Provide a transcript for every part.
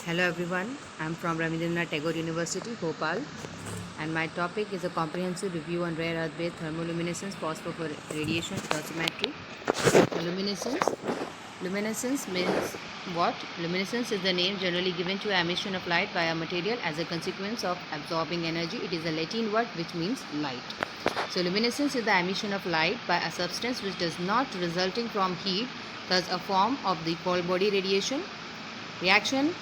Hello everyone, I am from Ramindranath Tagore University, Bhopal, and my topic is a comprehensive review on rare earth-based thermoluminescence, phosphor radiation dosimetry. Luminescence. Luminescence means what? Luminescence is the name generally given to emission of light by a material as a consequence of absorbing energy. It is a Latin word which means light. So luminescence is the emission of light by a substance which does not resulting from heat, thus a form of the cold body radiation. Reaction,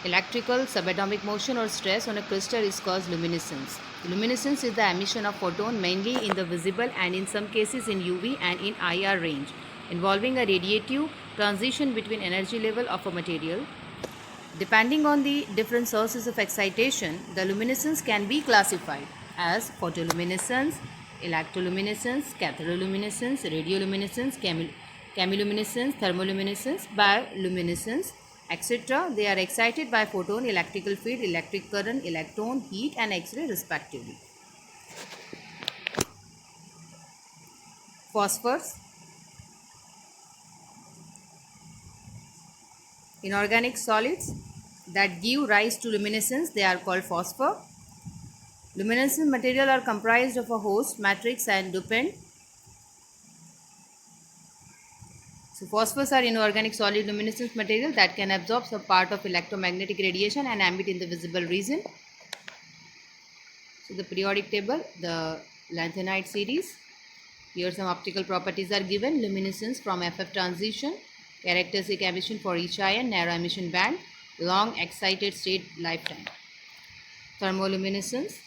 electrical, subatomic motion or stress on a crystal is called luminescence. Luminescence is the emission of photon mainly in the visible and in some cases in UV and in IR range, involving a radiative transition between energy level of a material. Depending on the different sources of excitation, the luminescence can be classified as photoluminescence, electroluminescence, cathodoluminescence, radioluminescence, chemiluminescence, thermoluminescence, bioluminescence, etc. They are excited by photon, electrical field, electric current, electron, heat and X-ray respectively. Phosphors. Inorganic solids that give rise to luminescence, they are called phosphor. Luminescent material are comprised of a host, matrix and dopant. So phosphors are inorganic solid luminescence material that can absorb some part of electromagnetic radiation and emit in the visible region. So the periodic table, the lanthanide series. Here some optical properties are given. Luminescence from FF transition, characteristic emission for each ion, narrow emission band, long excited state lifetime. Thermoluminescence.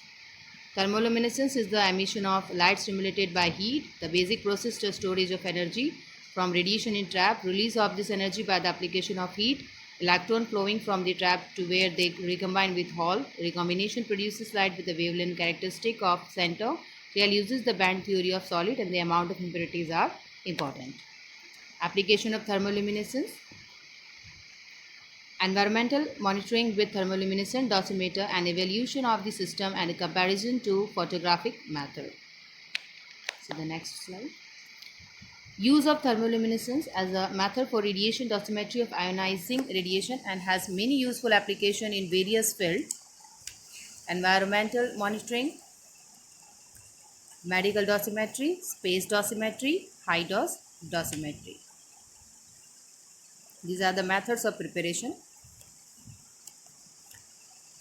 Thermoluminescence is the emission of light stimulated by heat, the basic process to storage of energy from radiation in trap, release of this energy by the application of heat, electron flowing from the trap to where they recombine with Hall. Recombination produces light with a wavelength characteristic of center. TL uses the band theory of solid and the amount of impurities are important. Application of thermoluminescence. Environmental monitoring with thermoluminescent dosimeter and evaluation of the system and a comparison to photographic method. So the next slide. Use of thermoluminescence as a method for radiation dosimetry of ionizing radiation and has many useful applications in various fields. Environmental monitoring, medical dosimetry, space dosimetry, high dose dosimetry. These are the methods of preparation.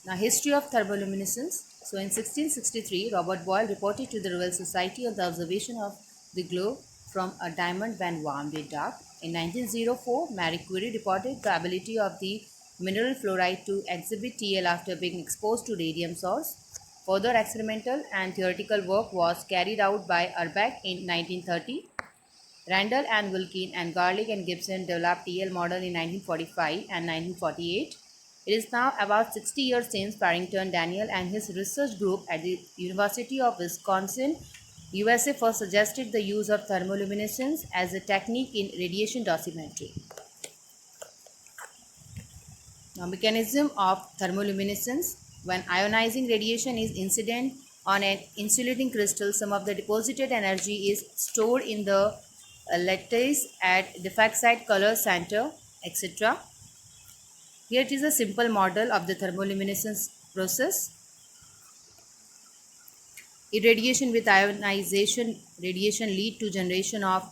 Now, history of thermoluminescence. So, in 1663, Robert Boyle reported to the Royal Society on the observation of the glow from a diamond when warmed with dark. In 1904, Marie Curie reported the ability of the mineral fluoride to exhibit TL after being exposed to radium source. Further experimental and theoretical work was carried out by Urbach in 1930. Randall and Wilkin and Garlick and Gibson developed TL model in 1945 and 1948. It is now about 60 years since Farrington Daniel and his research group at the University of Wisconsin, USA first suggested the use of thermoluminescence as a technique in radiation dosimetry. Now, mechanism of thermoluminescence. When ionizing radiation is incident on an insulating crystal, some of the deposited energy is stored in the lattice at defect site, color center, etc. Here it is a simple model of the thermoluminescence process. Irradiation with ionization radiation lead to generation of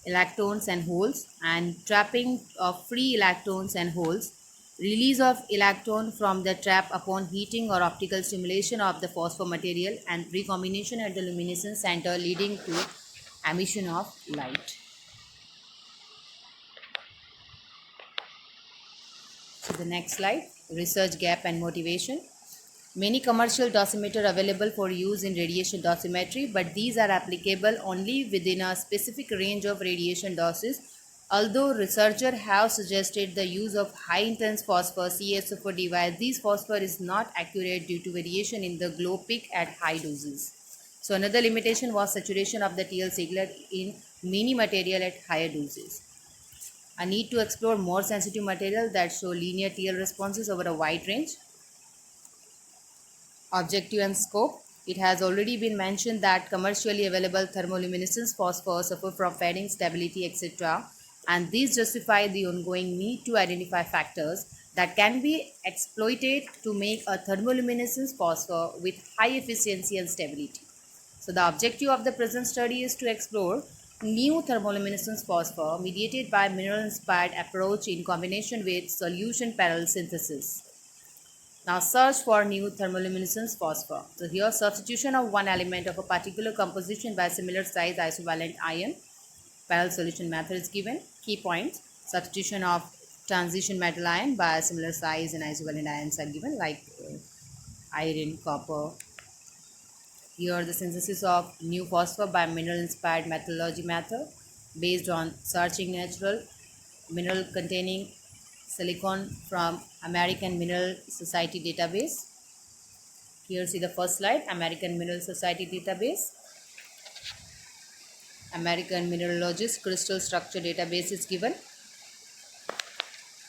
electrons and holes and trapping of free electrons and holes. Release of electron from the trap upon heating or optical stimulation of the phosphor material and recombination at the luminescence center leading to emission of light. So the next slide, research gap and motivation. Many commercial dosimeters available for use in radiation dosimetry, but these are applicable only within a specific range of radiation doses. Although researchers have suggested the use of high-intense phosphor CSO4 device, this phosphor is not accurate due to variation in the glow peak at high doses. So another limitation was saturation of the TL signal in many material at higher doses. A need to explore more sensitive material that show linear TL responses over a wide range. Objective and scope. It has already been mentioned that commercially available thermoluminescence phosphor suffer from fading, stability, etc. and these justify the ongoing need to identify factors that can be exploited to make a thermoluminescence phosphor with high efficiency and stability. So the objective of the present study is to explore new thermoluminescence phosphor mediated by mineral-inspired approach in combination with solution parallel synthesis. Now search for new thermoluminescence phosphor. So here substitution of one element of a particular composition by similar size isovalent ion. Parallel solution method is given. Key points: substitution of transition metal ion by similar size and isovalent ions are given, like iron, copper. Here the synthesis of new phosphor by mineral inspired metallurgy method based on searching natural mineral containing silicon from American Mineral Society database. Here see the first slide, American Mineral Society database. American Mineralogist Crystal Structure database is given.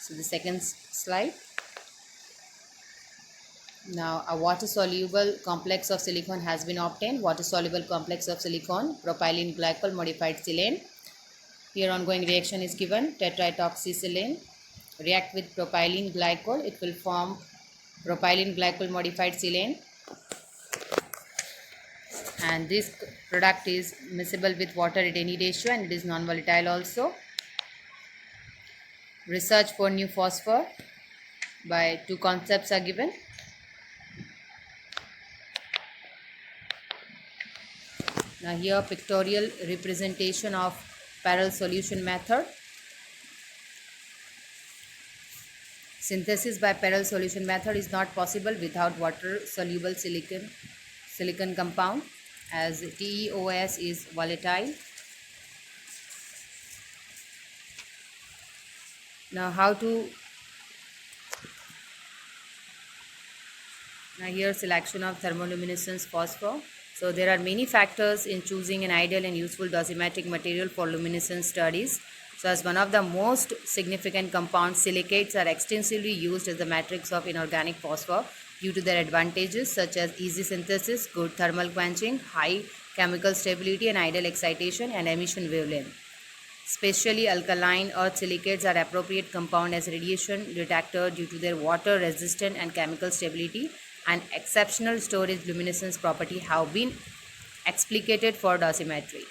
So the second slide. Now a water soluble complex of silicon has been obtained. Water soluble complex of silicon, propylene glycol modified silane. Here ongoing reaction is given. Tetrahydroxysilane react with propylene glycol. It will form propylene glycol modified silane. And this product is miscible with water at any ratio and it is non-volatile also. Research for new phosphor by two concepts are given. Now here pictorial representation of parallel solution method. Synthesis by parallel solution method is not possible without water soluble silicon compound, as TeOS is volatile. Now here selection of thermoluminescence phosphor. So there are many factors in choosing an ideal and useful dosimetric material for luminescence studies. So as one of the most significant compounds, silicates are extensively used as the matrix of inorganic phosphor due to their advantages such as easy synthesis, good thermal quenching, high chemical stability and ideal excitation and emission wavelength. Especially alkaline earth silicates are appropriate compound as radiation detector due to their water resistant and chemical stability, and exceptional storage luminescence property have been explicated for dosimetry.